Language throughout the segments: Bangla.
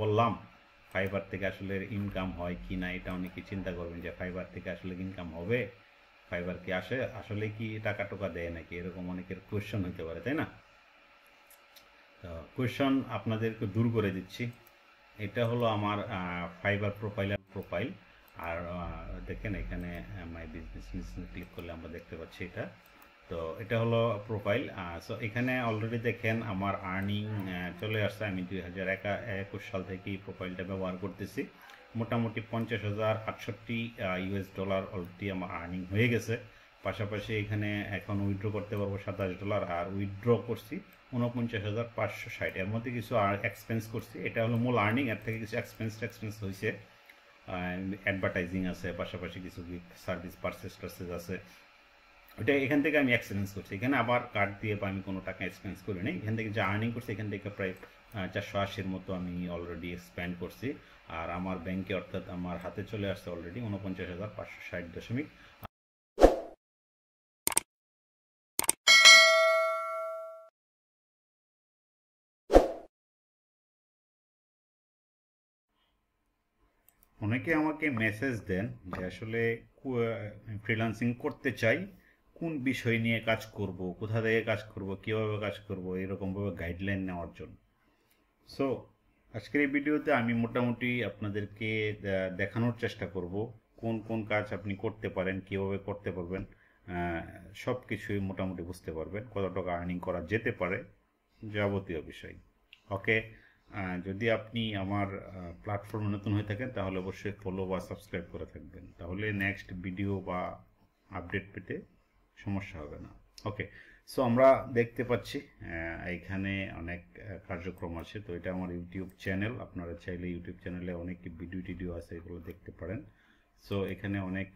বললাম ফাইবার থেকে আসলে ইনকাম হয় কি না, এটা অনেকে চিন্তা করবেন যে ফাইবার থেকে আসলে ইনকাম হবে, ফাইবার কি আসলে কি টাকা টোকা দেয় নাকি, এরকম অনেকের কোয়েশ্চন হতে পারে, তাই না? তো কোয়েশ্চন আপনাদেরকে দূর করে দিচ্ছি। এটা হলো আমার ফাইবার প্রোফাইল। আর দেখেন এখানে মাই বিজনেস ক্লিক করলে আমরা দেখতে পাচ্ছি এটা। তো এটা হলো প্রোফাইল। সো এখানে অলরেডি দেখেন আমার আর্নিং চলে আসছে। আমি 2021 সাল থেকে এই প্রোফাইলটা ব্যবহার করতেছি। মোটামুটি $50,068 অলরেডি আমার আর্নিং হয়ে গেছে। পাশাপাশি এখানে এখন উইথড্র করতে পারবো $27, আর উইথড্র করছি 49,560। এর মধ্যে কিছু এক্সপেন্স করছি, এটা হলো মূল আর্নিং। এর থেকে কিছু এক্সপেন্স হয়েছে, অ্যাডভার্টাইজিং আছে, পাশাপাশি কিছু সার্ভিস পারচেস আছে, ওটা এখান থেকে আমি এক্সপেন্স করছি। এখানে আবার কার্ড দিয়ে বা আমি কোনো টাকা এক্সপেন্স করি নাই। এখান থেকে যে আর্নিং করছি এখান থেকে প্রায় 480-র মতো আমি অলরেডি স্পেন্ড করছি। আর আমার ব্যাংকে অর্থাৎ আমার হাতে চলে আসছে অলরেডি 49,560। অনেকে আমাকে মেসেজ দেন যে আসলে ফ্রিল্যান্সিং করতে চাই, কোন বিষয় নিয়ে কাজ করব, কোথা থেকে কাজ করব, কীভাবে কাজ করব, এরকমভাবে গাইডলাইন নেওয়ার জন্য। সো আজকের এই ভিডিওতে আমি মোটামুটি আপনাদেরকে দেখানোর চেষ্টা করব কোন কোন কাজ আপনি করতে পারেন, কীভাবে করতে পারবেন, সব কিছুই মোটামুটি বুঝতে পারবেন, কত টাকা আর্নিং করা যেতে পারে, যাবতীয় বিষয়। ওকে, যদি আপনি আমার প্ল্যাটফর্মে নতুন হয়ে থাকেন তাহলে অবশ্যই ফলো বা সাবস্ক্রাইব করে থাকবেন, তাহলে নেক্সট ভিডিও বা আপডেট পেতে সমস্যা হবে না। ওকে, সো আমরা দেখতে পাচ্ছি এখানে অনেক কার্যক্রম আছে। তো এটা আমার ইউটিউব চ্যানেল, আপনারা চাইলে ইউটিউব চ্যানেলে অনেক ভিডিও আছে, এগুলো দেখতে পারেন। সো এখানে অনেক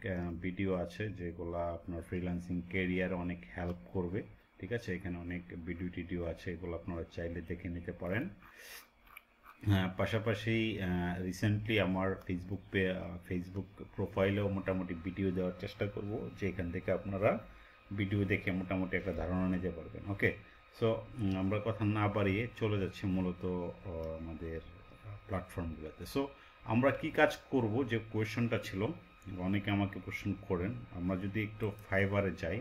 ভিডিও আছে যেগুলো আপনার ফ্রিল্যান্সিং ক্যারিয়ারে অনেক হেল্প করবে, ঠিক আছে? এখানে অনেক ভিডিও আছে, এগুলো আপনারা চাইলে দেখে নিতে পারেন। পাশাপাশি রিসেন্টলি আমার ফেসবুক প্রোফাইলেও মোটামুটি ভিডিও দেওয়ার চেষ্টা করব, যে এখান থেকে আপনারা ভিডিও দেখে মোটামুটি একটা ধারণা নিতে পারবেন। ওকে, সো আমরা কথা না বাড়িয়ে চলে যাচ্ছি মূলত আমাদের প্ল্যাটফর্মগুলোতে। সো আমরা কি কাজ করব, যে কোয়েশ্চনটা ছিল, অনেকে আমাকে কোয়েশ্চন করেন। আমরা যদি একটু ফাইবারে যাই,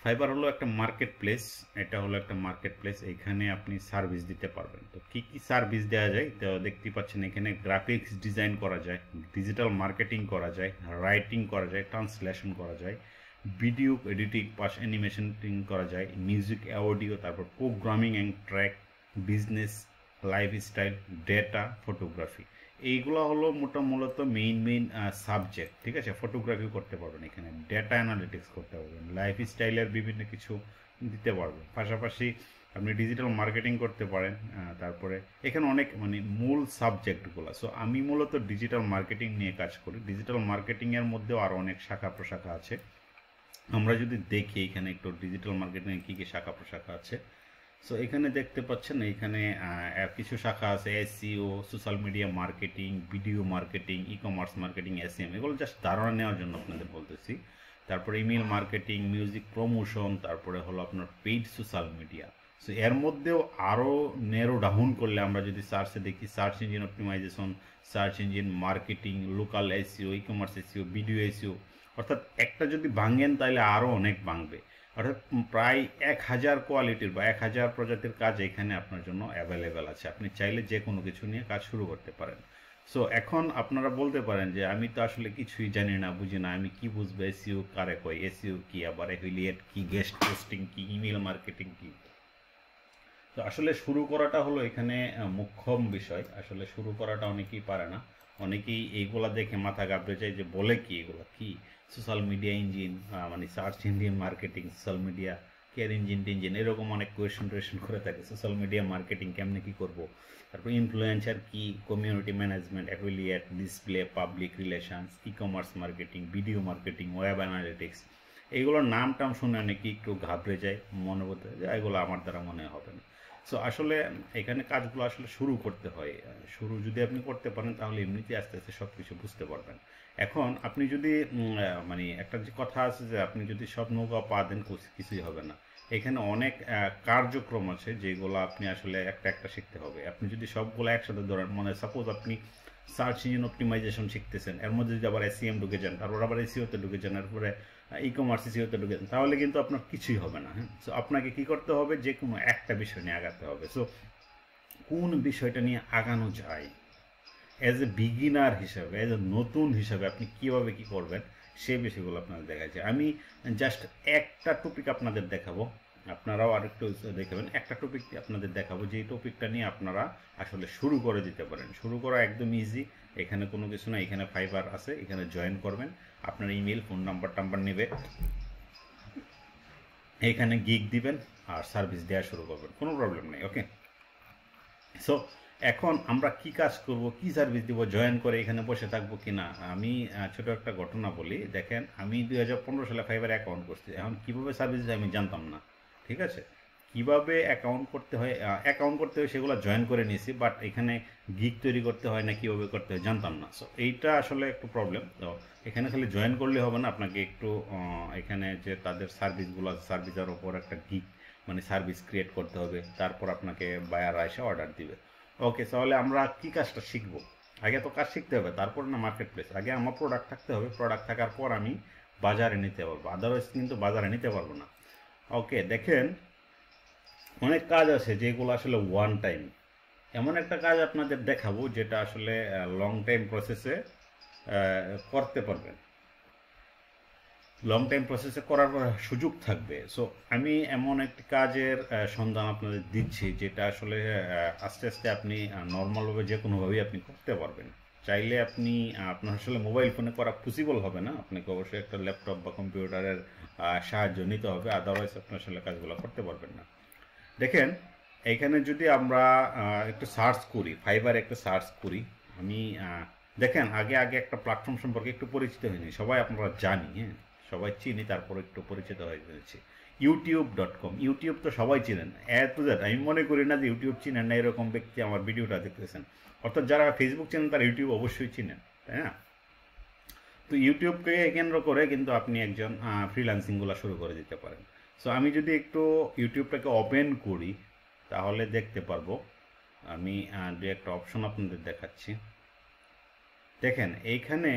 ফাইবার হলো একটা মার্কেট প্লেস। এটা হলো একটা মার্কেট প্লেস, এখানে আপনি সার্ভিস দিতে পারবেন। তো কি কি সার্ভিস দেওয়া যায় তো দেখতে পাচ্ছেন, এখানে গ্রাফিক্স ডিজাইন করা যায়, ডিজিটাল মার্কেটিং করা যায়, রাইটিং করা যায়, ট্রান্সলেশন করা যায়, ভিডিও এডিটিং অ্যানিমেশন করা যায়, মিউজিক অডিও, তারপর programming and track, business, lifestyle, data, photography. এইগুলো হলো মূলত মেইন সাবজেক্ট, ঠিক আছে? ফটোগ্রাফি করতে পারবেন, এখানে ডেটা অ্যানালিটিক্স করতে পারবেন, লাইফস্টাইলের বিভিন্ন কিছু দিতে পারবেন, পাশাপাশি আপনি ডিজিটাল মার্কেটিং করতে পারেন। তারপরে এখানে অনেক মূল সাবজেক্টগুলো। সো আমি মূলত ডিজিটাল মার্কেটিং নিয়ে কাজ করি। ডিজিটাল মার্কেটিংয়ের মধ্যেও আরও অনেক শাখা প্রশাখা আছে। আমরা যদি দেখি এখানে একটু ডিজিটাল মার্কেটিংয়ে কী কী শাখা প্রশাখা আছে। সো এখানে দেখতে পাচ্ছেন, এখানে কিছু শাখা আছে, SEO, social media marketing, video marketing, e commerce marketing, SM, এগুলো জাস্ট ধারণা নেওয়ার জন্য আপনাদের বলতেছি। তারপরে ইমেল মার্কেটিং, মিউজিক প্রমোশন, তারপরে হলো আপনার পেইড সোশ্যাল মিডিয়া। সো এর মধ্যেও আরও নেরো ডাউন করলে আমরা যদি সার্চে দেখি, search engine optimization, search engine marketing, local SEO, e commerce SEO, video SEO, অর্থাৎ একটা যদি ভাঙেন তাহলে আরও অনেক ভাঙবে। অর্থাৎ প্রায় 1000 কোয়ালিটির বা 1000 প্রজাতির কাজ এখানে আপনার জন্য অ্যাভেলেবেল আছে। আপনি চাইলে যে কোনো কিছু নিয়ে কাজ শুরু করতে পারেন। সো এখন আপনারা বলতে পারেন যে আমি তো আসলে কিছুই জানি না, বুঝি না, আমি কি বুঝবো এসইও কারে কয়, এসইও কি, আবার অ্যাফিলিয়েট কি, গেস্ট পোস্টিং কি, ইমেল মার্কেটিং কি। তো আসলে শুরু করাটা হলো এখানে মুখ্যম বিষয়। আসলে শুরু করাটা অনেকেই পারে না, অনেকেই এইগুলা দেখে মাথা ঘাবড়ে যায় যে বলে কি এগুলা কি, social media engine, search engine marketing, social media care engine, এরকম অনেক কোয়েশন করে থাকে। সোশ্যাল মিডিয়া মার্কেটিং কেমনে কি করব, তারপর ইনফ্লুয়েন্সার কি, community management, affiliate, display, public relations, e commerce marketing, video marketing, web analytics. এইগুলোর নাম টাম শুনে অনেকেই একটু ঘাবড়ে যায়, মনে করতে যে এগুলো আমার দ্বারা মনে হবে না। সো আসলে এখানে কাজগুলো আসলে শুরু করতে হয়। শুরু যদি আপনি করতে পারেন তাহলে এমনিতে আস্তে আস্তে সব কিছু বুঝতে পারবেন। এখন আপনি যদি একটা যে কথা আছে যে আপনি যদি সব নৌকা পা দেন কিছুই হবে না। এখানে অনেক কার্যক্রম আছে যেগুলো আপনি আসলে একটা একটা শিখতে হবে। আপনি যদি সবগুলো একসাথে ধরেন, মানে সাপোজ আপনি সার্চ ইঞ্জিন অপটিমাইজেশন শিখতেছেন, এর মধ্যে যদি আবার এসইএম ঢুকে যান, তারপর আবার এসইওতে ঢুকে যান, তারপরে ই কমার্স এসইওতে ঢুকে যান, তাহলে কিন্তু আপনার কিছুই হবে না। হ্যাঁ, সো আপনাকে কি করতে হবে, যে কোনো একটা বিষয় নিয়ে আগাতে হবে। সো কোন বিষয়টা নিয়ে আগানো যায়, অ্যাজ এ বিগিনার হিসাবে, অ্যাজ এ নতুন হিসাবে আপনি কীভাবে কী করবেন, সেই বিষয়গুলো আপনাদের দেখাচ্ছি। আমি জাস্ট একটা টপিক আপনাদের দেখাবো, আপনারাও আরেকটু দেখাবেন। একটা টপিক আপনাদের দেখাবো, যেই টপিকটা নিয়ে আপনারা আসলে শুরু করে দিতে পারেন। শুরু করা একদম ইজি, এখানে কোনো কিছু না, এখানে ফাইবার আছে, এখানে জয়েন করবেন, আপনার ইমেল ফোন নাম্বার টাম্বার নেবে, এখানে গিগ দিবেন আর সার্ভিস দেওয়া শুরু করবেন, কোনো প্রবলেম নেই। ওকে, সো এখন আমরা কি কাজ করব, কি সার্ভিস দিব, জয়েন করে এখানে বসে থাকবো কি না। আমি ছোট একটা ঘটনা বলি। দেখেন, আমি 2015 সালে ফাইবার অ্যাকাউন্ট করছি। এখন কিভাবে সার্ভিস আমি জানতাম না, ঠিক আছে। কিভাবে অ্যাকাউন্ট করতে হয়, সেগুলো জয়েন করে নিয়েছি, বাট এখানে গিগ তৈরি করতে হয় না, কিভাবে করতে হয় জানতাম না। সো এইটা আসলে একটু প্রবলেম। তো এখানে খালি জয়েন করলে হবে না, আপনাকে একটু এখানে যে তাদের সার্ভিসগুলো আছে, সার্ভিসের ওপর একটা গিগ মানে সার্ভিস ক্রিয়েট করতে হবে, তারপর আপনাকে বায়ার এসে অর্ডার দিবে। ওকে, তাহলে আমরা কি কাজটা শিখবো? আগে তো কাজ শিখতে হবে, তারপর না মার্কেট প্লেস। আগে আমার প্রোডাক্ট থাকতে হবে, প্রোডাক্ট থাকার পর আমি বাজারে নিতে পারবো, আদারওয়াইজ কিন্তু বাজারে নিতে পারবো না। ওকে, দেখেন, অনেক কাজ আছে যেগুলো আসলে ওয়ান টাইম। এমন একটা কাজ আপনাদের দেখাবো যেটা আসলে লং টাইম প্রসেসে করতে পারবেন, লং টাইম প্রসেসে করার সুযোগ থাকবে। সো আমি এমন একটি কাজের সন্ধান আপনাদের দিচ্ছি যেটা আসলে আস্তে আস্তে আপনি নর্মালভাবে যে কোনোভাবেই আপনি করতে পারবেন। চাইলে আপনি আপনার আসলে মোবাইল ফোনে করা পসিবল হবে না, আপনাকে অবশ্যই একটা ল্যাপটপ বা কম্পিউটারের সাহায্য নিতে হবে, আদারওয়াইজ আপনি আসলে কাজগুলো করতে পারবেন না। দেখেন, এইখানে যদি আমরা একটু সার্চ করি, ফাইবার একটা সার্চ করি, আমি দেখেন আগে আগে একটা প্ল্যাটফর্ম সম্পর্কে একটু পরিচিত হয়নি, সবাই আপনারা জানি, হ্যাঁ সবাই চিনি, তারপর একটু পরিচিত হয়ে গেছে। ইউটিউব.com, ইউটিউব তো সবাই চিনেন, টু দ্যাট আমি মনে করি না যে ইউটিউব চিনেন না এরকম ব্যক্তি আমার ভিডিওটা দেখতেছেন। অর্থাৎ যারা ফেসবুক চিনেন তারা ইউটিউব অবশ্যই চিনেন, তাই না? তো ইউটিউবকে কেন্দ্র করে কিন্তু আপনি একজন ফ্রিল্যান্সিংগুলো শুরু করে দিতে পারেন। সো আমি যদি একটু ইউটিউবটাকে ওপেন করি তাহলে দেখতে পারবো, আমি দু একটা অপশন আপনাদের দেখাচ্ছি। দেখেন এইখানে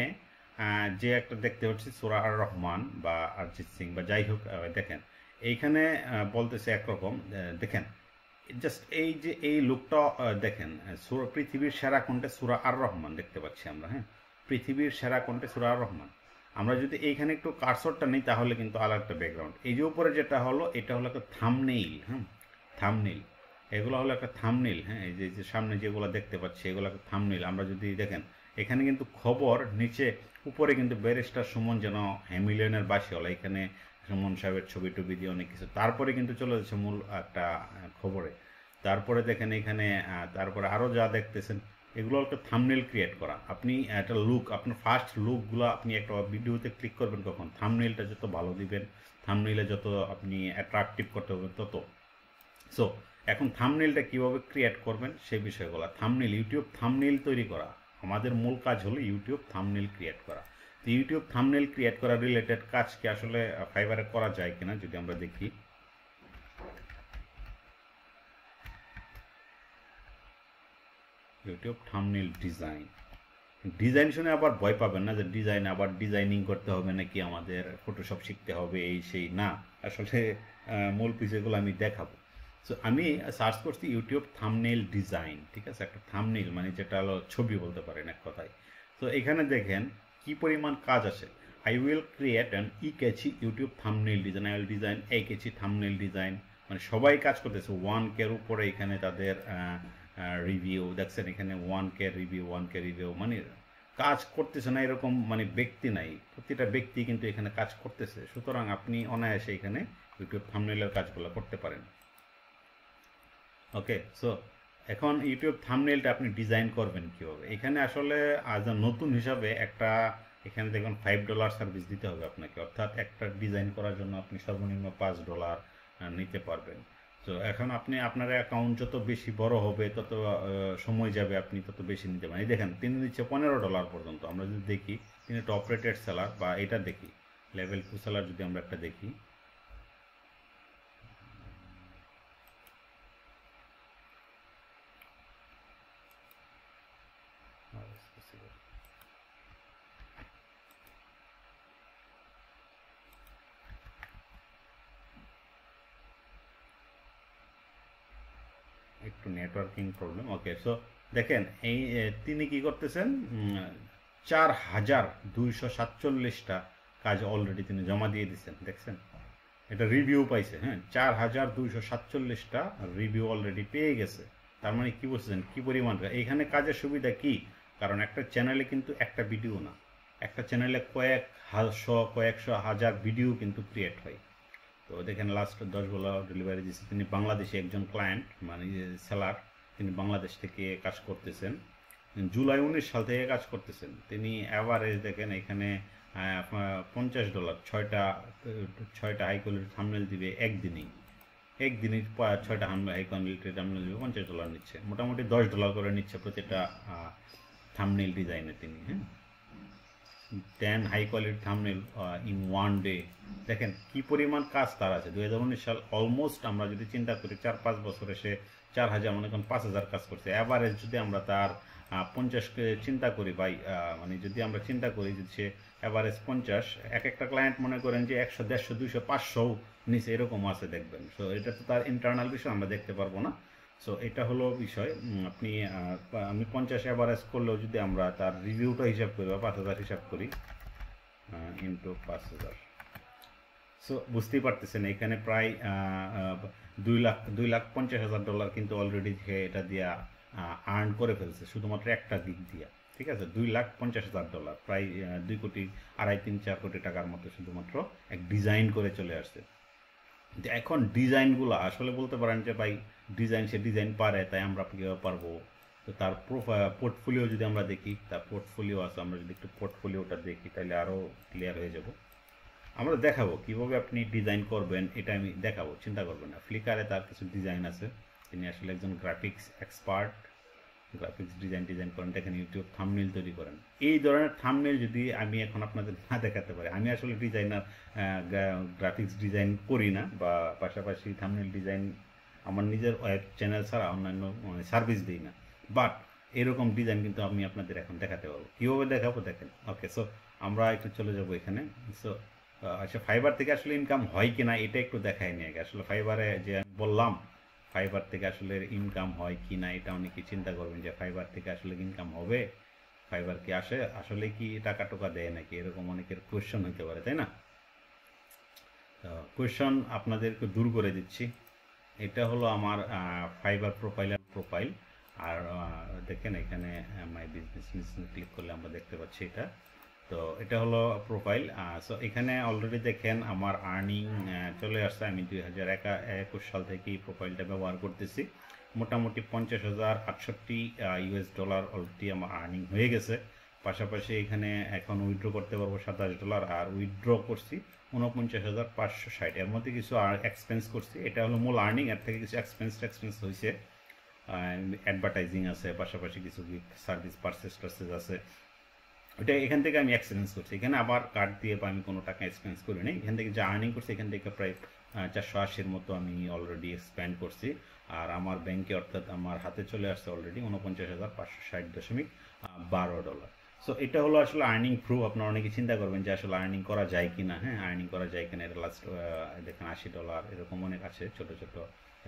যে একটা দেখতে হচ্ছে সুরা আর রহমান বা অরিজিৎ সিং বা যাই হোক, দেখেন এইখানে বলতেছে একরকম। দেখেন জাস্ট এই যে এই লুকটা দেখেন, পৃথিবীর সেরা কণ্ঠে সুরা আর রহমান দেখতে পাচ্ছি আমরা। হ্যাঁ, পৃথিবীর সেরা কণ্ঠে সুরা আর রহমান। আমরা যদি এইখানে একটু কার্সরটা নিই তাহলে কিন্তু আলাদা একটা ব্যাকগ্রাউন্ড। এই যে উপরে যেটা হলো এটা হলো একটা থাম্বনেইল। হ্যাঁ, থাম্বনেইল, এগুলো হলো একটা থাম্বনেইল। হ্যাঁ, এই যে সামনে যেগুলো দেখতে পাচ্ছি এগুলো একটা থাম্বনেইল। আমরা যদি দেখেন এখানে কিন্তু খবর, নিচে উপরে কিন্তু ব্যারিস্টার সুমন যেন হ্যামিলিয়নের বাসী হলো, এখানে সুমন সাহেবের ছবি টবি দিয়ে অনেক কিছু, তারপরে কিন্তু চলে যাচ্ছে মূল একটা খবরে। তারপরে দেখেন এখানে তারপরে আরও যা দেখতেছেন এগুলো একটা থাম্বনেইল ক্রিয়েট করা। আপনি একটা লুক, আপনার ফার্স্ট লুকগুলো আপনি একটা ভিডিওতে ক্লিক করবেন কখন, থাম্বনেইলটা যত ভালো দিবেন, থাম্বনেইলে যত আপনি অ্যাট্রাকটিভ করতে পারবেন তত। সো এখন থাম্বনেইলটা কীভাবে ক্রিয়েট করবেন সেই বিষয়গুলো। থাম্বনেইল, ইউটিউব থাম্বনেইল তৈরি করা আমাদের মূল কাজ হলো ইউটিউব থাম্বনেইল ক্রিয়েট করা। তো ইউটিউব থাম্বনেইল ক্রিয়েট করা রিলেটেড কাজ কি আসলে ফাইবারে করা যায় কিনা যদি আমরা দেখি। ইউটিউব থাম্বনেইল ডিজাইন, ডিজাইন শুনে আবার ভয় পাবেন না যে ডিজাইন আবার ডিজাইনিং করতে হবে নাকি, আমাদের ফটোশপ শিখতে হবে এই সেই, না আসলে মূল বিষয়গুলো আমি দেখাবো। সো আমি সার্চ করছি ইউটিউব থাম্বনেইল ডিজাইন, ঠিক আছে, একটা থাম্বনেইল মানে যেটা হলো ছবি বলতে পারেন এক কথায়। তো এখানে দেখেন কি পরিমাণ কাজ আছে। I will create an E catchy YouTube thumbnail design, I will design A catchy thumbnail design, মানে সবাই কাজ করতেছে 1K উপরে। এখানে তাদের রিভিউ দেখছেন, এখানে 1K রিভিউ, 1K রিভিউ, মানে কাজ করতেছে না এরকম মানে ব্যক্তি নাই, প্রতিটা ব্যক্তি কিন্তু এখানে কাজ করতেছে। সুতরাং আপনি অনায়াসে এখানে ইউটিউব থাম্বনেইলের কাজগুলো করতে পারেন। ওকে, সো এখন ইউটিউব থাম্বনেইলটা আপনি ডিজাইন করবেন কীভাবে, এখানে আসলে আজ নতুন হিসাবে একটা, এখানে দেখুন $5 সার্ভিস দিতে হবে আপনাকে, অর্থাৎ একটা ডিজাইন করার জন্য আপনি সর্বনিম্ন $5 নিতে পারবেন। তো এখন আপনি আপনার অ্যাকাউন্ট যত বেশি বড় হবে তত সময় যাবে, আপনি তত বেশি নিতে পারেন। এই দেখেন তিনি দিচ্ছে $15 পর্যন্ত। আমরা যদি দেখি তিনি টপ রেটেড সেলার, বা এটা দেখি লেভেল 2 সেলার, যদি আমরা একটা দেখি একটু নেটওয়ার্কিং প্রবলেম। ওকে, সো দেখেন এই তিনি কি করতেছেন, 4247টা কাজ অলরেডি তিনি জমা দিয়ে দিচ্ছেন, দেখছেন এটা রিভিউ পাইছে, হ্যাঁ 4247টা রিভিউ অলরেডি পেয়ে গেছে। তার মানে কি বুঝছেন কি পরিমাণ এইখানে কাজের সুবিধা কি, কারণ একটা চ্যানেলে কিন্তু একটা ভিডিও না, একটা চ্যানেলে কয়েকশো হাজার ভিডিও কিন্তু ক্রিয়েট হয়। তো দেখেন লাস্ট 10 ডেলিভারি দিচ্ছে, তিনি বাংলাদেশি একজন ক্লায়েন্ট মানে সেলার, তিনি বাংলাদেশ থেকে কাজ করতেছেন, জুলাই 19 সাল থেকে কাজ করতেছেন। তিনি অ্যাভারেজ দেখেন এখানে $50 ছয়টা হাই কোয়ালিটি থাম্বনেল দিবে একদিনেই, একদিনই 6টা হাই কোয়ালিটি থাম্বনেল দিবে, $50 নিচ্ছে, মোটামুটি $10 করে নিচ্ছে প্রতিটা থাম্বনেল ডিজাইনে তিনি, হ্যাঁ 10 high quality thumbnail in 1 day. দেখেন কি পরিমাণ কাজ তার আছে। 2019 সাল অলমোস্ট আমরা যদি চিন্তা করি 4-5 বছরে সে 4000 মনে করেন 5000 কাজ করছে। অ্যাভারেজ যদি আমরা তার 50কে চিন্তা করি ভাই, মানে যদি আমরা চিন্তা করি যদি সে অ্যাভারেজ 50, এক একটা ক্লায়েন্ট মনে করেন যে 100, 150, 200, 500 নিচে এরকম আছে দেখবেন। সো এটা তো তার ইন্টারনাল বিষয়, আমরা দেখতে পারবো না। সো এটা হলো বিষয়। আপনি আমি 50 অ্যাভারেজ করলেও যদি আমরা তার রিভিউটা হিসাব করি বা 5000 হিসাব করি ইন্টু 5000, সো বুঝতেই পারতেছেন এখানে প্রায় $2,50,000 কিন্তু অলরেডি এটা দিয়া আর্ন করে ফেলছে শুধুমাত্র একটা দিক দিয়া। ঠিক আছে, $2,50,000 প্রায় 2 কোটি 2.5-3-4 কোটি টাকার মতো শুধুমাত্র এক ডিজাইন করে চলে আসছে। এখন ডিজাইনগুলো আসলে বলতে পারেন যে ভাই ডিজাইন সে ডিজাইন পারে তাই আমরা কীভাবে পারবো। তো তার পোর্টফোলিও যদি আমরা দেখি, তার পোর্টফোলিও আছে, আমরা যদি একটু পোর্টফোলিওটা দেখি তাহলে আরও ক্লিয়ার হয়ে যাব। আমরা দেখাবো কিভাবে আপনি ডিজাইন করবেন, এটা আমি দেখাবো, চিন্তা করবেন না। ফ্লিকারে তার কিছু ডিজাইন আছে, তিনি আসলে একজন গ্রাফিক্স এক্সপার্ট, গ্রাফিক্স ডিজাইন করেন, দেখেন ইউটিউব থাম্বনেল তৈরি করেন। এই ধরনের থাম্বনেল যদি আমি এখন আপনাদের না দেখাতে পারি, আমি আসলে ডিজাইনার, গ্রাফিক্স ডিজাইন করি না, বা পাশাপাশি থাম্বনেল ডিজাইন আমার নিজের ওয়েব চ্যানেল ছাড়া অন্যান্য সার্ভিস দিই না, বাট এরকম ডিজাইন কিন্তু আমি আপনাদের এখন দেখাতে পারবো। কীভাবে দেখাবো দেখেন। ওকে, সো আমরা একটু চলে যাবো এখানে। সো আচ্ছা, ফাইবার থেকে আসলে ইনকাম হয় কিনা এটা একটু দেখাই নিয়ে আগে। আসলে ফাইবারে যে আমি বললাম ফাইবার থেকে আসলে ইনকাম হয় কি না, এটা অনেকে চিন্তা করবেন যে ফাইবার থেকে আসলে ইনকাম হবে, ফাইবার কি আসলে কি টাকা টোকা দেয় নাকি, এরকম অনেকের কোয়েশ্চন হতে পারে, তাই না? কোয়েশ্চন আপনাদেরকে দূর করে দিচ্ছি। এটা হলো আমার ফাইবার প্রোফাইল, আর দেখেন এখানে মাই বিজনেস ক্লিক করলে আমরা দেখতে পাচ্ছি এটা। তো এটা হলো প্রোফাইল। সো এখানে অলরেডি দেখেন আমার আর্নিং চলে আসছে। আমি 2021 সাল থেকে এই প্রোফাইলটা ব্যবহার করতেছি। মোটামুটি $50,068 অলরেডি আমার আর্নিং হয়ে গেছে। পাশাপাশি এখানে এখন উইথড্র করতে পারবো $27, আর উইথড্র করছি 49,560। এর মধ্যে কিছু এক্সপেন্স করছি, এটা হলো মূল আর্নিং। এর থেকে কিছু এক্সপেন্স হয়েছে, অ্যাডভার্টাইজিং আছে, পাশাপাশি কিছু সার্ভিস পারচেস আছে, ওটা এখান থেকে আমি এক্সপেন্স করছি। এখানে আবার কার্ড দিয়ে বা আমি কোনো টাকা এক্সপেন্স করি নাই। এখান থেকে যা আর্নিং করছি এখান থেকে প্রায় 480-র মতো আমি অলরেডি স্পেন্ড করছি, আর আমার ব্যাংকে অর্থাৎ আমার হাতে চলে আসছে অলরেডি $49,560.12। সো এটা হলো আসলে আর্নিং প্রুফ। আপনারা অনেকে চিন্তা করবেন যে আসলে আর্নিং করা যায় কিনা। হ্যাঁ, আর্নিং করা যায় কিনা। এটা লাস্ট দেখেন $80 এরকম অনেক আছে, ছোটো ছোটো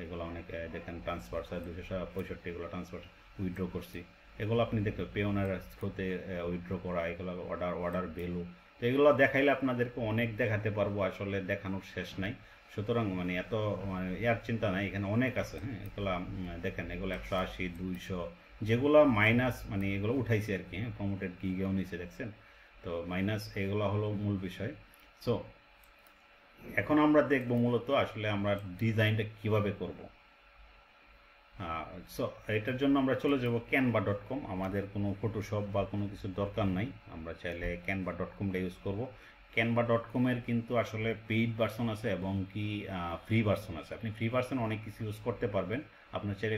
এগুলো অনেক দেখেন ট্রান্সফার 265 এগুলো ট্রান্সফার উইথড্র করছি। এগুলো আপনি দেখতে পে ওনার থ্রুতে উইথড্র করা, এগুলো অর্ডার ভ্যালু। তো এগুলো দেখাইলে আপনাদেরকে অনেক দেখাতে পারবো, আসলে দেখানোর শেষ নাই। সুতরাং মানে এত ইয়ার চিন্তা নাই, এখানে অনেক আছে। হ্যাঁ, এগুলো দেখেন এগুলো 180, 200 যেগুলো মাইনাস, মানে এগুলো উঠাইছে আর কি। হ্যাঁ, প্রমোটেড গিগেও নিচে দেখছেন, তো মাইনাস এগুলো হলো মূল বিষয়। সো এখন আমরা দেখবো মূলত আসলে আমরা ডিজাইনটা কিভাবে করব। সো এটার জন্য আমরা চলে যাব canva.com। আমাদের কোনো ফটোশপ বা কোনো কিছুর দরকার নাই, আমরা চাইলে canva.com-টা ইউজ করব। canva.com এর কিন্তু আসলে পেইড ভার্সন আছে এবং কি ফ্রি ভার্সন আছে। আপনি ফ্রি ভার্সন অনেক কিছু ইউজ করতে পারবেন, আপনার চাইলে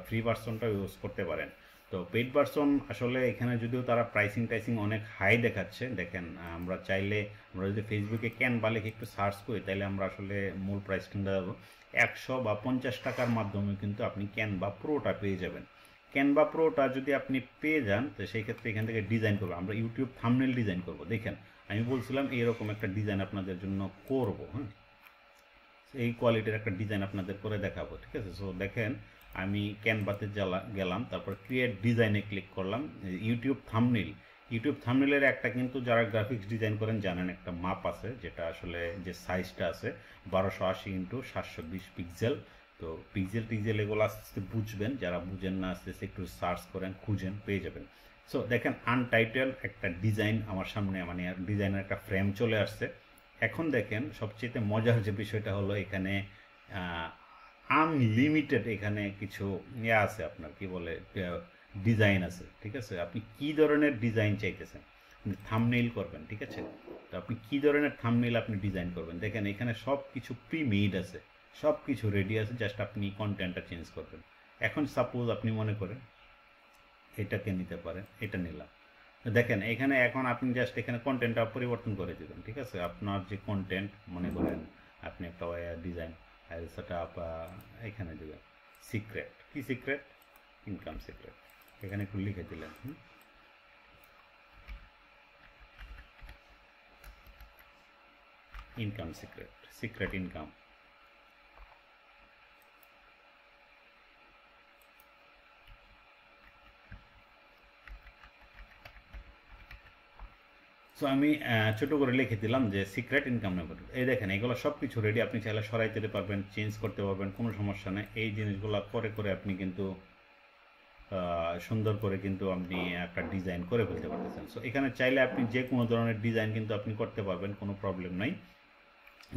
ফ্রি ভার্সনটা ইউজ করতে পারেন। তো পেইড ভার্সন আসলে এখানে যদিও তারা টাইসিং অনেক হাই দেখাচ্ছে, দেখেন আমরা চাইলে আমরা যদি ফেসবুকে ক্যানভা লিখে একটু সার্চ করি তাহলে আমরা আসলে মূল প্রাইস কিনতে যাবো 100 বা 50 টাকার মাধ্যমে কিন্তু আপনি ক্যানভা প্রোটা পেয়ে যাবেন। ক্যানভা প্রোটা যদি আপনি পেয়ে যান তো সেই ক্ষেত্রে এখান থেকে ডিজাইন করবো, আমরা ইউটিউব থাম্বনেল ডিজাইন করব। দেখেন আমি বলছিলাম এইরকম একটা ডিজাইন আপনাদের জন্য করব। হ্যাঁ, এই কোয়ালিটির একটা ডিজাইন আপনাদের করে দেখাবো, ঠিক আছে। সো দেখেন আমি ক্যানভাতে গেলাম, তারপর ক্রিয়েট ডিজাইনে ক্লিক করলাম। ইউটিউব থাম্বনেলের একটা কিন্তু যারা গ্রাফিক্স ডিজাইন করেন জানেন একটা মাপ আছে, যেটা আসলে যে সাইজটা আছে 1280x720 পিক্সেল। তো পিক্সেল এগুলো আস্তে আস্তে বুঝবেন, যারা বুঝেন না আস্তে আস্তে একটু সার্চ করেন, খুঁজেন, পেয়ে যাবেন। সো দেখেন আনটাইটেল একটা ডিজাইন আমার সামনে, মানে ডিজাইনের একটা ফ্রেম চলে আসছে। এখন দেখেন সবচেয়ে মজার যে বিষয়টা হলো এখানে আনলিমিটেড এখানে কিছু ইয়ে আছে, আপনার কি বলে ডিজাইন আছে, ঠিক আছে। আপনি কি ধরনের ডিজাইন চাইতেছেন, থাম্বনেইল করবেন, ঠিক আছে। তো আপনি কি ধরনের থাম্বনেইল আপনি ডিজাইন করবেন, দেখেন এখানে সব কিছু প্রি মেড আছে, সব কিছু রেডি আছে, জাস্ট আপনি কন্টেন্টটা চেঞ্জ করবেন। এখন সাপোজ আপনি মনে করেন এটাকে নিতে পারেন, এটা নিলাম। দেখেন এখানে এখন আপনি জাস্ট এখানে কন্টেন্টটা পরিবর্তন করে দেবেন, ঠিক আছে। আপনার যে কন্টেন্ট মনে করেন আপনি একটা ডিজাইন সেটা এখানে দেবেন সিক্রেট, কি সিক্রেট, ইনকাম সিক্রেট, এখানে একটু লিখে দিলেন। Income secret, secret income. So আমি ছোট করে লিখে দিলাম যে সিক্রেট ইনকাম নেবার। এই দেখেন এগুলো সব কিছু রেডি, আপনি চাইলে সরাই দিতে পারবেন, চেঞ্জ করতে পারবেন, কোনো সমস্যা নেই। এই জিনিসগুলো করে করে আপনি কিন্তু সুন্দর করে কিন্তু আপনি একটা ডিজাইন করে ফেলতে পারতেছেন। সো এখানে চাইলে আপনি যে কোনো ধরনের ডিজাইন কিন্তু আপনি করতে পারবেন, কোনো প্রবলেম নাই।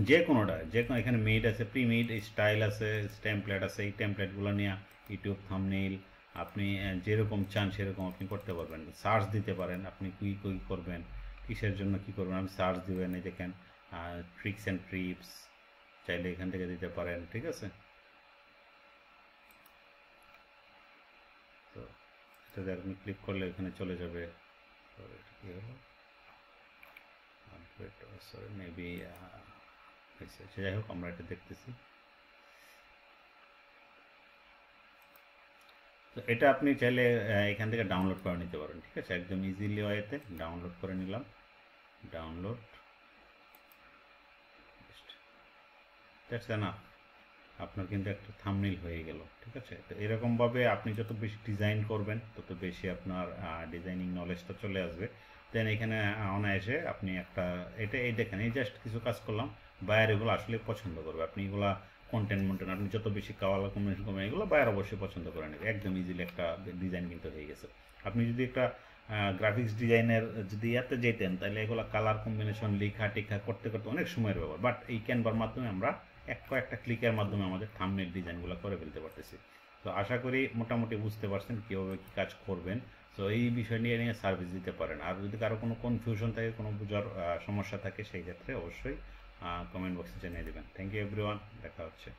যে কোনোটা, যে কোনো এখানে মেড আছে, প্রি মেড স্টাইল আছে, টেমপ্লেট আছে, এই টেমপ্লেটগুলো নিয়ে ইউটিউব থাম্বনেইল আপনি যেরকম চান সেরকম আপনি করতে পারবেন। সার্চ দিতে পারেন, আপনি কি করবেন, কিসের জন্য কি করবেন, আপনি সার্চ দিবেন। এই দেখেন ট্রিক্স অ্যান্ড ট্রিপস চাইলে এখান থেকে দিতে পারেন, ঠিক আছে। তো এটাতে আপনি ক্লিক করলে এখানে চলে যাবে। কি হলো, সরি মেবি যাই হোক আমরা এটা দেখতেছি। তো এটা আপনি চাইলে এখান থেকে ডাউনলোড করে নিতে পারেন, ঠিক আছে, একদম ইজিলি ওয়েতে ডাউনলোড করে নিলাম। ডাউনলোড, দ্যাটস এনাফ, আপনার কিন্তু একটা থাম্বনেইল হয়ে গেল, ঠিক আছে। তো এরকমভাবে আপনি যত বেশি ডিজাইন করবেন তত বেশি আপনার ডিজাইনিং নলেজটা চলে আসবে। দেন এখানে অনায়াসে আপনি একটা এই দেখেন এই জাস্ট কিছু কাজ করলাম, বায়ার এগুলো আসলে পছন্দ করবে। আপনি এগুলা কন্টেন্ট আপনি যত বেশি কালার কম্বিনেশন করবেন এগুলো বায়ার অবশ্যই পছন্দ করে নেবে। একদম ইজিলি একটা ডিজাইন কিন্তু হয়ে গেছে। আপনি যদি একটা গ্রাফিক্স ডিজাইনের যদি ইয়াতে যেতেন তাহলে এগুলো কালার কম্বিনেশন লেখা টেখা করতে করতে অনেক সময়ের ব্যাপার, বাট এই ক্যানভার মাধ্যমে আমরা কয়েকটা ক্লিকের মাধ্যমে আমাদের থাম্বনেইল ডিজাইনগুলো করে ফেলতে পারতেছি। তো আশা করি মোটামুটি বুঝতে পারছেন কীভাবে কী কাজ করবেন। তো এই বিষয় নিয়ে সার্ভিস দিতে পারেন। আর যদি কারো কোনো কনফিউশন থাকে, কোনো বোঝার সমস্যা থাকে, সেই ক্ষেত্রে অবশ্যই কমেন্ট বক্সে জানিয়ে দেবেন। থ্যাংক ইউ এভরিওয়ান, দেখা হচ্ছে।